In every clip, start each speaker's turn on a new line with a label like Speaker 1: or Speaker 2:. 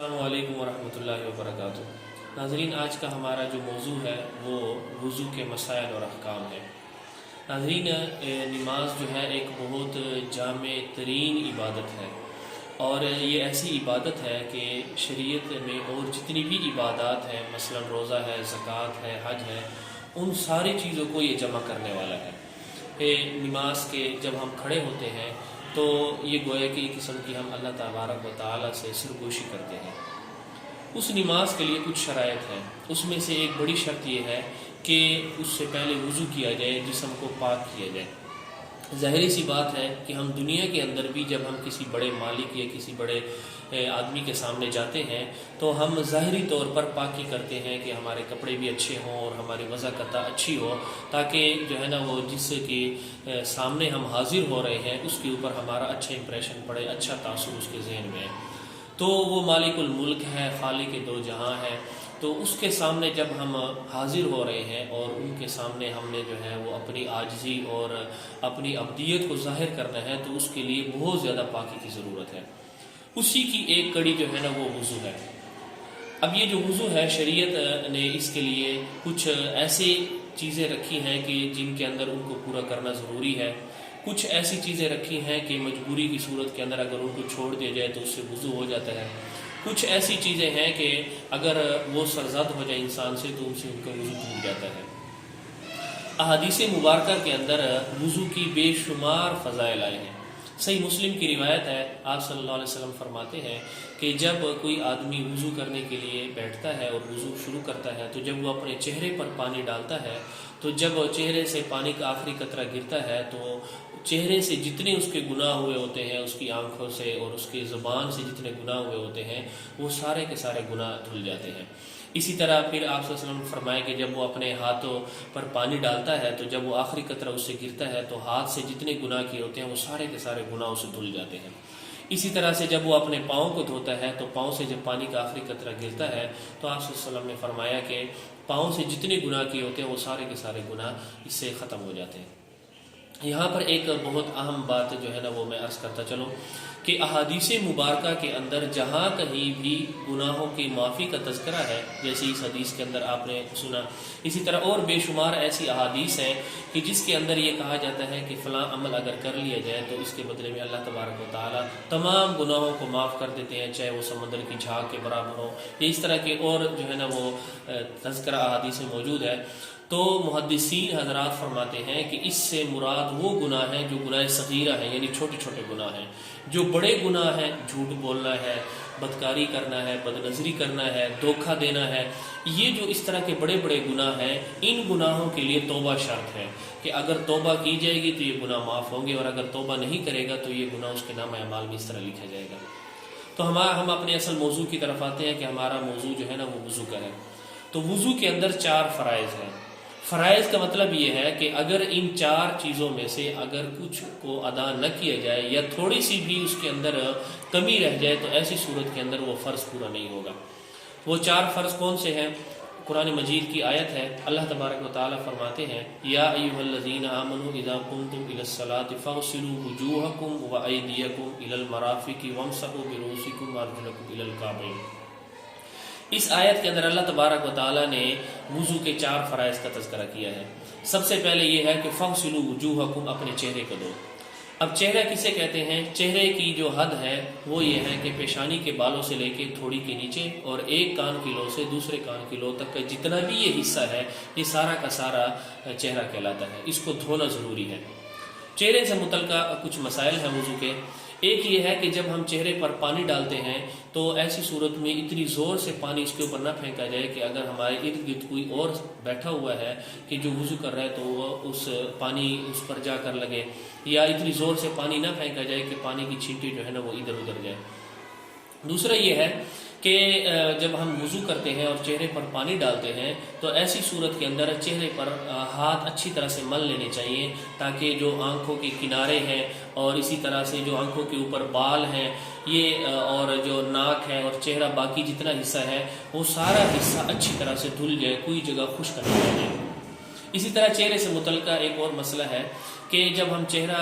Speaker 1: السلام علیکم ورحمۃ اللہ وبرکاتہ۔ ناظرین، آج کا ہمارا جو موضوع ہے وہ وضو کے مسائل اور احکام ہے۔ ناظرین، نماز جو ہے ایک بہت جامع ترین عبادت ہے، اور یہ ایسی عبادت ہے کہ شریعت میں اور جتنی بھی عبادات ہیں، مثلا روزہ ہے، زکوٰۃ ہے، حج ہے، ان ساری چیزوں کو یہ جمع کرنے والا ہے۔ نماز کے جب ہم کھڑے ہوتے ہیں تو یہ گویا کہ ایک قسم کی ہم اللہ تبارک و تعالیٰ سے سرگوشی کرتے ہیں۔ اس نماز کے لیے کچھ شرائط ہیں، اس میں سے ایک بڑی شرط یہ ہے کہ اس سے پہلے وضو کیا جائے، جسم کو پاک کیا جائے۔ ظاہری سی بات ہے کہ ہم دنیا کے اندر بھی جب ہم کسی بڑے مالک یا کسی بڑے آدمی کے سامنے جاتے ہیں تو ہم ظاہری طور پر پاکی کرتے ہیں کہ ہمارے کپڑے بھی اچھے ہوں اور ہماری وضاحت اچھی ہو، تاکہ جو ہے نا وہ جس کے سامنے ہم حاضر ہو رہے ہیں اس کے اوپر ہمارا اچھا امپریشن پڑے، اچھا تاثر اس کے ذہن میں ہے۔ تو وہ مالک الملک ہے، خالق دو جہاں ہے، تو اس کے سامنے جب ہم حاضر ہو رہے ہیں اور ان کے سامنے ہم نے جو ہے وہ اپنی عاجزی اور اپنی عبدیت کو ظاہر کرنا ہے، تو اس کے لیے بہت زیادہ پاکی کی ضرورت ہے۔ اسی کی ایک کڑی جو ہے نا وہ وضو ہے۔ اب یہ جو وضو ہے، شریعت نے اس کے لیے کچھ ایسی چیزیں رکھی ہیں کہ جن کے اندر ان کو پورا کرنا ضروری ہے، کچھ ایسی چیزیں رکھی ہیں کہ مجبوری کی صورت کے اندر اگر ان کو چھوڑ دیا جائے تو اس سے وضو ہو جاتا ہے، کچھ ایسی چیزیں ہیں کہ اگر وہ سرزد ہو جائے انسان سے تو ان سے ان کا وضو ٹوٹ جاتا ہے۔ احادیث مبارکہ کے اندر وضو کی بے شمار فضائل آئے ہیں۔ صحیح مسلم کی روایت ہے، آپ صلی اللہ علیہ وسلم فرماتے ہیں کہ جب کوئی آدمی وضو کرنے کے لیے بیٹھتا ہے اور وضو شروع کرتا ہے تو جب وہ اپنے چہرے پر پانی ڈالتا ہے تو جب چہرے سے پانی کا آخری قطرہ گرتا ہے تو چہرے سے جتنے اس کے گناہ ہوئے ہوتے ہیں، اس کی آنکھوں سے اور اس کی زبان سے جتنے گناہ ہوئے ہوتے ہیں، وہ سارے کے سارے گناہ دھل جاتے ہیں۔ اسی طرح پھر آپ صلی اللہ علیہ وسلم نے فرمایا کہ جب وہ اپنے ہاتھوں پر پانی ڈالتا ہے تو جب وہ آخری قطرہ اس سے گرتا ہے تو ہاتھ سے جتنے گناہ کیے ہوتے ہیں وہ سارے کے سارے گناہ اسے دھل جاتے ہیں۔ اسی طرح سے جب وہ اپنے پاؤں کو دھوتا ہے تو پاؤں سے جب پانی کا آخری قطرہ گرتا ہے تو آپ صلی اللہ علیہ وسلم نے فرمایا کہ پاؤں سے جتنے گناہ کیے ہوتے ہیں وہ سارے کے سارے گناہ اس سے ختم ہو جاتے ہیں۔ یہاں پر ایک بہت اہم بات جو ہے نا وہ میں عرض کرتا چلوں کہ احادیث مبارکہ کے اندر جہاں کہیں بھی گناہوں کی معافی کا تذکرہ ہے، جیسے اس حدیث کے اندر آپ نے سنا، اسی طرح اور بے شمار ایسی احادیث ہیں کہ جس کے اندر یہ کہا جاتا ہے کہ فلاں عمل اگر کر لیا جائے تو اس کے بدلے میں اللہ تبارک و تعالیٰ تمام گناہوں کو معاف کر دیتے ہیں، چاہے وہ سمندر کی جھاگ کے برابر ہو، یا اس طرح کے اور جو ہے نا وہ تذکرہ احادیث میں موجود ہے۔ تو محدثین حضرات فرماتے ہیں کہ اس سے مراد وہ گناہ ہیں جو گناہ صغیرہ ہیں، یعنی چھوٹے چھوٹے گناہ ہیں۔ جو بڑے گناہ ہیں، جھوٹ بولنا ہے، بدکاری کرنا ہے، بدنظری کرنا ہے، دھوکہ دینا ہے، یہ جو اس طرح کے بڑے بڑے گناہ ہیں، ان گناہوں کے لیے توبہ شرط ہے کہ اگر توبہ کی جائے گی تو یہ گناہ معاف ہوں گے، اور اگر توبہ نہیں کرے گا تو یہ گناہ اس کے نام اعمال میں اس طرح لکھا جائے گا۔ تو ہم اپنے اصل موضوع کی طرف آتے ہیں کہ ہمارا موضوع جو ہے نا وہ وضو کا ہے۔ تو وضو کے اندر 4 فرائض ہیں۔ فرائض کا مطلب یہ ہے کہ اگر ان 4 چیزوں میں سے اگر کچھ کو ادا نہ کیا جائے یا تھوڑی سی بھی اس کے اندر کمی رہ جائے تو ایسی صورت کے اندر وہ فرض پورا نہیں ہوگا۔ وہ 4 فرض کون سے ہیں؟ قرآن مجید کی آیت ہے، اللہ تبارک و تعالیٰ فرماتے ہیں یا ایھا الذین آمنوا اذا قمتم الی الصلاۃ فاغسلوا وجوہکم وایدیکم الی المرافق وامسحوا برؤوسکم وارجلکم الی الکعبین۔ اس آیت کے اندر اللہ تبارک و تعالیٰ نے وضو کے 4 فرائض کا تذکرہ کیا ہے۔ سب سے پہلے یہ ہے کہ فاغسلوا وجوہکم، اپنے چہرے کو دھو۔ اب چہرہ کسے کہتے ہیں؟ چہرے کی جو حد ہے وہ یہ ہے کہ پیشانی کے بالوں سے لے کے تھوڑی کے نیچے اور ایک کان کی لو سے دوسرے کان کی لو تک کا جتنا بھی یہ حصہ ہے، یہ سارا کا سارا چہرہ کہلاتا ہے، اس کو دھونا ضروری ہے۔ چہرے سے متعلقہ کچھ مسائل ہیں وضو کے۔ ایک یہ ہے کہ جب ہم چہرے پر پانی ڈالتے ہیں تو ایسی صورت میں اتنی زور سے پانی اس کے اوپر نہ پھینکا جائے کہ اگر ہمارے ارد گرد کوئی اور بیٹھا ہوا ہے کہ جو وضو کر رہا ہے تو وہ اس پانی اس پر جا کر لگے، یا اتنی زور سے پانی نہ پھینکا جائے کہ پانی کی چھینٹی جو ہے نا وہ ادھر ادھر جائے۔ دوسرا یہ ہے کہ جب ہم وضو کرتے ہیں اور چہرے پر پانی ڈالتے ہیں تو ایسی صورت کے اندر چہرے پر ہاتھ اچھی طرح سے مل لینے چاہیے، تاکہ جو آنکھوں کے کنارے ہیں اور اسی طرح سے جو آنکھوں کے اوپر بال ہیں یہ اور جو ناک ہے اور چہرہ باقی جتنا حصہ ہے وہ سارا حصہ اچھی طرح سے دھل جائے، کوئی جگہ خشک نہ رہ جائے۔ اسی طرح چہرے سے متعلقہ ایک اور مسئلہ ہے کہ جب ہم چہرہ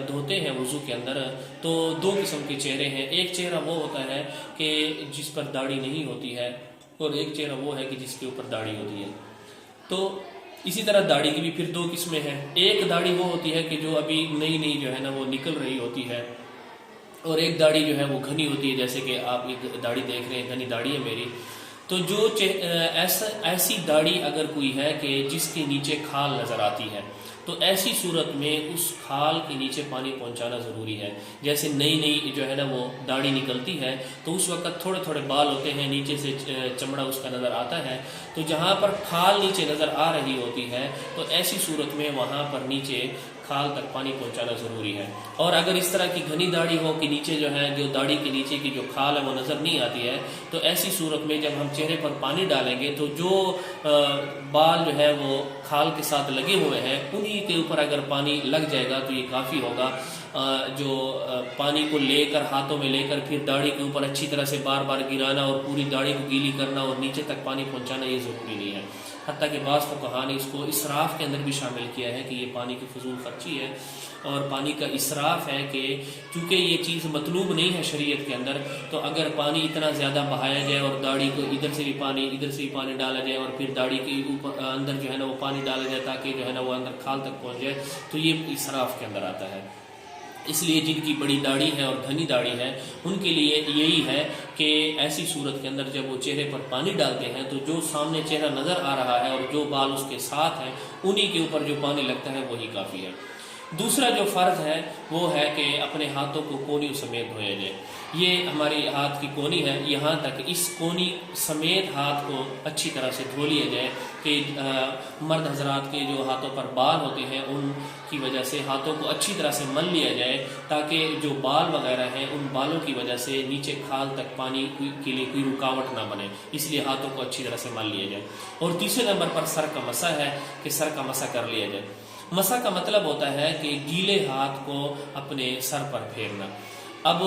Speaker 1: دھوتے ہیں وضو کے اندر تو دو قسم کے چہرے ہیں. ایک چہرہ وہ ہوتا ہے کہ جس پر داڑھی نہیں ہوتی ہے اور ایک چہرہ وہ ہے کہ جس کے اوپر داڑھی ہوتی ہے. تو اسی طرح داڑھی کی بھی پھر دو قسمیں ہیں. ایک داڑھی وہ ہوتی ہے کہ جو ابھی نئی نئی جو ہے نا وہ نکل رہی ہوتی ہے، اور ایک داڑھی جو ہے وہ گھنی ہوتی ہے، جیسے کہ آپ ایک داڑھی دیکھ رہے ہیں، گھنی داڑھی ہے میری. تو جو ایسی داڑھی اگر کوئی ہے کہ جس کے نیچے کھال نظر آتی ہے تو ایسی صورت میں اس کھال کے نیچے پانی پہنچانا ضروری ہے. جیسے نئی نئی جو ہے نا وہ داڑھی نکلتی ہے تو اس وقت تھوڑے تھوڑے بال ہوتے ہیں، نیچے سے چمڑا اس کا نظر آتا ہے، تو جہاں پر کھال نیچے نظر آ رہی ہوتی ہے تو ایسی صورت میں وہاں پر نیچے کھال تک پانی پہنچانا ضروری ہے. اور اگر اس طرح کی گھنی داڑھی ہو کہ نیچے جو ہے جو داڑھی کے نیچے کی جو کھال ہے وہ نظر نہیں آتی ہے، تو ایسی صورت میں جب ہم چہرے پر پانی ڈالیں گے تو جو بال جو ہے وہ کھال کے ساتھ لگے ہوئے ہیں انہی کے اوپر اگر پانی لگ جائے گا تو یہ کافی ہوگا. جو پانی کو لے کر ہاتھوں میں لے کر پھر داڑھی کے اوپر اچھی طرح سے بار بار گرانا اور پوری داڑھی کو گیلی کرنا اور نیچے تک پانی پہنچانا یہ ضروری نہیں ہے. حتیٰ کہ بعض فقہاء نے اس کو اسراف کے اندر بھی شامل کیا ہے کہ یہ پانی کی فضول خرچی ہے اور پانی کا اسراف ہے کہ چونکہ یہ چیز مطلوب نہیں ہے شریعت کے اندر، تو اگر پانی اتنا زیادہ بہایا جائے اور داڑھی کو ادھر سے بھی پانی ڈالا جائے اور پھر داڑھی کے اوپر اندر جو ہے نا وہ پانی ڈالا جائے تاکہ جو ہے نا وہ اندر کھال تک پہنچ جائے، تو یہ اسراف کے اندر آتا ہے. اس لیے جن کی بڑی داڑھی ہے اور گھنی داڑھی ہے ان کے لیے یہی ہے کہ ایسی صورت کے اندر جب وہ چہرے پر پانی ڈالتے ہیں تو جو سامنے چہرہ نظر آ رہا ہے اور جو بال اس کے ساتھ ہیں انہی کے اوپر جو پانی لگتا ہے وہی کافی ہے. دوسرا جو فرض ہے وہ ہے کہ اپنے ہاتھوں کو کونیوں سمیت دھویا جائے. یہ ہماری ہاتھ کی کونی ہے، یہاں تک اس کونی سمیت ہاتھ کو اچھی طرح سے دھو لیا جائے کہ مرد حضرات کے جو ہاتھوں پر بال ہوتے ہیں ان کی وجہ سے ہاتھوں کو اچھی طرح سے مل لیا جائے تاکہ جو بال وغیرہ ہیں ان بالوں کی وجہ سے نیچے کھال تک پانی کے لیے کوئی رکاوٹ نہ بنے، اس لیے ہاتھوں کو اچھی طرح سے مل لیا جائے. اور تیسرے نمبر پر سر کا مسح ہے کہ سر کا مسح کر لیا جائے. مسح کا مطلب ہوتا ہے کہ گیلے ہاتھ کو اپنے سر پر پھیرنا. اب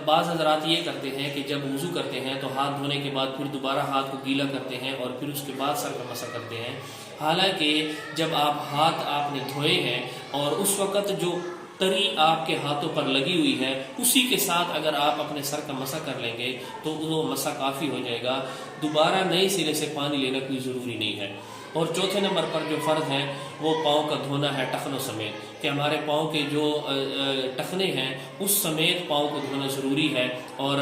Speaker 1: بعض حضرات یہ کرتے ہیں کہ جب وضو کرتے ہیں تو ہاتھ دھونے کے بعد پھر دوبارہ ہاتھ کو گیلا کرتے ہیں اور پھر اس کے بعد سر کا مسح کرتے ہیں. حالانکہ جب آپ نے دھوئے ہیں اور اس وقت جو تری آپ کے ہاتھوں پر لگی ہوئی ہے اسی کے ساتھ اگر آپ اپنے سر کا مسح کر لیں گے تو وہ مسح کافی ہو جائے گا. دوبارہ نئے سرے سے پانی لینا کوئی ضروری نہیں ہے. اور چوتھے نمبر پر جو فرض ہے وہ پاؤں کا دھونا ہے ٹخنوں سمیت، کہ ہمارے پاؤں کے جو ٹخنے ہیں اس سمیت پاؤں کو دھونا ضروری ہے. اور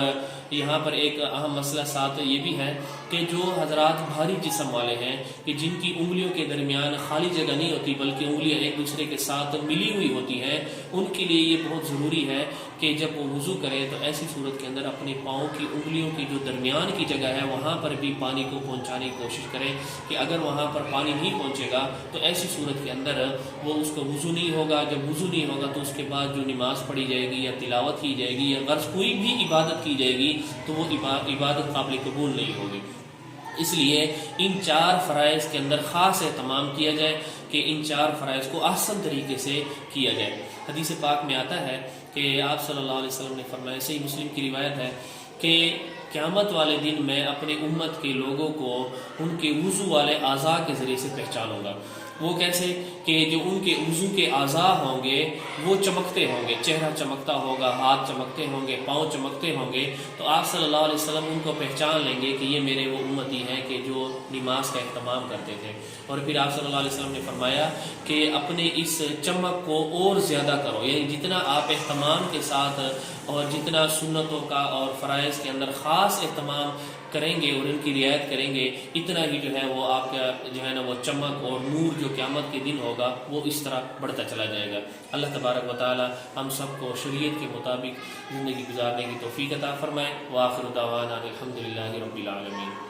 Speaker 1: یہاں پر ایک اہم مسئلہ ساتھ یہ بھی ہے کہ جو حضرات بھاری جسم والے ہیں کہ جن کی انگلیوں کے درمیان خالی جگہ نہیں ہوتی بلکہ انگلیاں ایک دوسرے کے ساتھ ملی ہوئی ہوتی ہیں، ان کے لیے یہ بہت ضروری ہے کہ جب وہ وضو کرے تو ایسی صورت کے اندر اپنے پاؤں کی انگلیوں کی جو درمیان کی جگہ ہے وہاں پر بھی پانی کو پہنچانے کی کوشش کرے، کہ اگر وہاں پر پانی نہیں پہنچے گا تو ایسی صورت کے اندر وہ اس کو وضو نہیں ہوگا. جب وضو نہیں ہوگا تو اس کے بعد جو نماز پڑھی جائے گی یا تلاوت کی جائے گی یا غرض کوئی بھی عبادت کی جائے گی تو وہ عبادت قابل قبول نہیں ہوگی. اس لیے ان 4 فرائض کے اندر خاص اہتمام کیا جائے کہ ان 4 فرائض کو احسن طریقے سے کیا جائے. حدیث پاک میں آتا ہے کہ آپ صلی اللہ علیہ وسلم نے فرمایا، صحیح مسلم کی روایت ہے کہ قیامت والے دن میں اپنے امت کے لوگوں کو ان کے وضو والے اعضاء کے ذریعے سے پہچانوں گا. وہ کیسے؟ کہ جو ان کے وضو کے اعضاء ہوں گے وہ چمکتے ہوں گے، چہرہ چمکتا ہوگا، ہاتھ چمکتے ہوں گے، پاؤں چمکتے ہوں گے، تو آپ صلی اللہ علیہ وسلم ان کو پہچان لیں گے کہ یہ میرے وہ امتی ہیں کہ جو نماز کا اہتمام کرتے تھے. اور پھر آپ صلی اللہ علیہ وسلم نے فرمایا کہ اپنے اس چمک کو اور زیادہ کرو، یعنی جتنا آپ اہتمام کے ساتھ اور جتنا سنتوں کا اور فرائض کے اندر خاص اہتمام کریں گے اور ان کی رعایت کریں گے اتنا ہی جو ہے وہ آپ کا جو ہے نا وہ چمک اور نور جو قیامت کے دن ہوگا وہ اس طرح بڑھتا چلا جائے گا. اللہ تبارک و تعالی ہم سب کو شریعت کے مطابق زندگی گزارنے کی توفیق عطا فرمائے. وآخر دعوانا الحمدللہ رب العالمین.